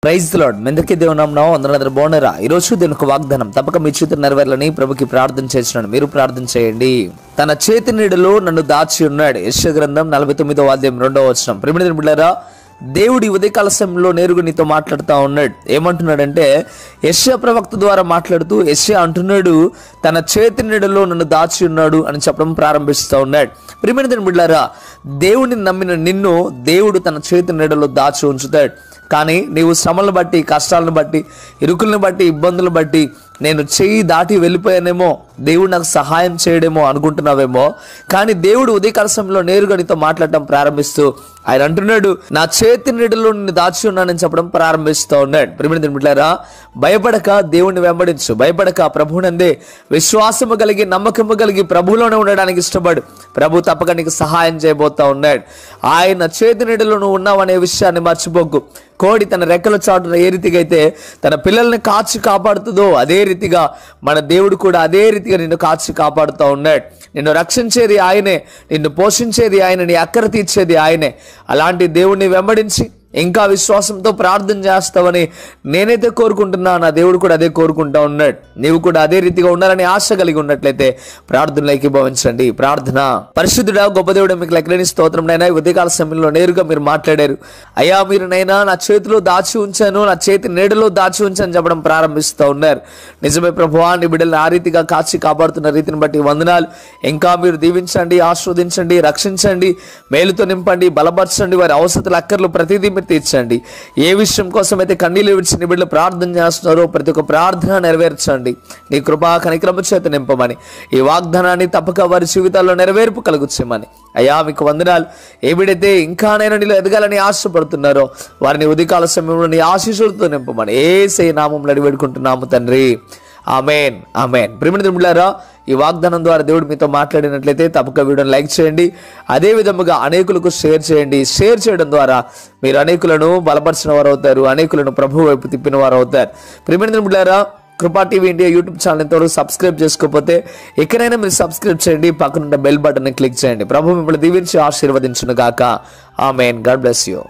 Praise the lord. మెందరికి దేవుని నామమున వందనాలు. బాగున్నారా? ఈరోజు దేవుని ఒక వాగ్దానం తప్పక మీ చేతులు నెరవేరాలని ప్రభుకి ప్రార్థన చేస్తున్నాను. మీరు ప్రార్థన చేయండి. తన చేతి నీడలో నన్ను దాచి ఉన్నాడు. యెషయా గ్రంథం 49వ అధ్యాయం 2వ వచనం. ప్రియమైన బిడ్డలారా, దేవుడి ఉదయకాల సమయంలో నేరుగా నీతో మాట్లాడుతూ ఉన్నాడు. ఏమంటున్నాడంటే, యెషయా ప్రవక్త ద్వారా మాట్లాడుతూ యెషయా అంటున్నాడు, తన చేతి నీడలో నన్ను దాచి ఉన్నాడు అని చెప్పడం ప్రారంభిస్తూ ఉన్నాడు. ప్రియమైన బిడ్డలారా, దేవుడిని నమ్మిన నిన్ను దేవుడు తన చేతి నీడలో దాచి ఉంచుతాడు. కానీ నీవు శ్రమలను బట్టి, కష్టాలను బట్టి, ఇరుకులను బట్టి, ఇబ్బందులను బట్టి నేను చెయ్యి దాటి వెళ్ళిపోయానేమో, దేవుడు నాకు సహాయం చేయడేమో అనుకుంటున్నావేమో. కానీ దేవుడు ఉదయకాల సమయంలో నేరుగా నీతో మాట్లాడటం ప్రారంభిస్తూ ఆయన అంటున్నాడు, నా చేతి నీడలో నిన్ను దాచి ఉన్నానని చెప్పడం ప్రారంభిస్తూ ఉన్నాడు. ప్రియమైన బిడ్డలారా, భయపడక దేవుణ్ణి వెంబడించు. భయపడక ప్రభువునందే విశ్వాసము కలిగి, నమ్మకము కలిగి ప్రభువులోనే ఉండడానికి ఇష్టపడు. ప్రభు తప్పక నీకు సహాయం చేయబోతా ఉన్నాడు. ఆయన చేతి నీడలో నువ్వు ఉన్నావనే విషయాన్ని మర్చిపోకు. కోడి తన రెక్కల చాటున ఏ రీతిగా అయితే తన పిల్లల్ని కాచి కాపాడుతుందో, అదే రీతిగా మన దేవుడు కూడా అదే రీతిగా నిన్ను కాచి కాపాడుతూ ఉన్నాడు. నిన్ను రక్షించేది ఆయనే, నిన్ను పోషించేది ఆయన, నీ అక్కర తీర్చేది ఆయనే. అలాంటి దేవుడిని వెంబడించి ఇంకా విశ్వాసంతో ప్రార్థన చేస్తావని నేనైతే కోరుకుంటున్నా, నా దేవుడు కూడా అదే కోరుకుంటా ఉన్నాడు. నీవు కూడా అదే రీతిగా ఉండాలని ఆశ కలిగి ఉన్నట్లయితే ప్రార్థనలో ఏకీభవించండి. ప్రార్థన. పరిశుద్ధుడా, గొప్ప దేవుడు, మీకు లెక్కలేని స్తోత్రం నైనా. ఉదయకాల సమయంలో నేరుగా మీరు మాట్లాడారు. అయ్యా, మీరు నైనా నా చేతిలో దాచి ఉంచాను, నా చేతి నీడలో దాచి ఉంచాను చెప్పడం ప్రారంభిస్తూ ఉన్నారు. నిజమే ప్రభువా, నీ బిడ్డలను ఆ రీతిగా కాచి కాపాడుతున్న రీతిని బట్టి వందనాలు. ఇంకా మీరు దీవించండి, ఆశీర్వదించండి, రక్షించండి, మేలుతో నింపండి, బలపరచండి. వారి అవసరాల అక్కర్లు ప్రతిదీ తీర్చండి. ఏ విషయం కోసం అయితే కన్నీళ్ళు విడిచి నీ బిడ్డలు ప్రార్థన చేస్తున్నారో ప్రతి ఒక్క ప్రార్థన నెరవేర్చండి. నీ కృపా కనికరము చేత నింపమని, ఈ వాగ్దానాన్ని తప్పక వారి జీవితాల్లో నెరవేర్పు కలుగుచ్చేమని. అయ్యా, మీకు వందనాలు. ఏమిడైతే ఇంకా నేను నీలో ఎదగాలని ఆశపడుతున్నారో వారిని ఉదయకాల సమయంలో నీ ఆశీస్సులతో నింపమని యేసయ్య నామములో అడిగి వేడుకుంటున్నాము తండ్రి. ఆమేన్, ఆమేన్. ప్రియమైన బిడ్డలారా, ఈ వాగ్దానం ద్వారా దేవుడు మీతో మాట్లాడినట్లయితే తప్పక వీడియోని లైక్ చేయండి. అదే విధముగా అనేకులకు షేర్ చేయండి. షేర్ చేయడం ద్వారా మీరు అనేకులను బలపరిచిన వారు అవుతారు, అనేకులను ప్రభు వైపు తిప్పిన వారు అవుతారు. ప్రియమైన బిడ్డలారా, కృపా టీవీ ఇండియా యూట్యూబ్ ఛానల్ ఇంతవరకు సబ్స్క్రైబ్ చేసుకోకపోతే ఎక్కడైనా మీరు సబ్స్క్రైబ్ చేయండి. పక్కనున్న బెల్ బటన్ క్లిక్ చేయండి. ప్రభు మిమ్మల్ని దీవించి ఆశీర్వదించును గాక. ఆమేన్. God bless you.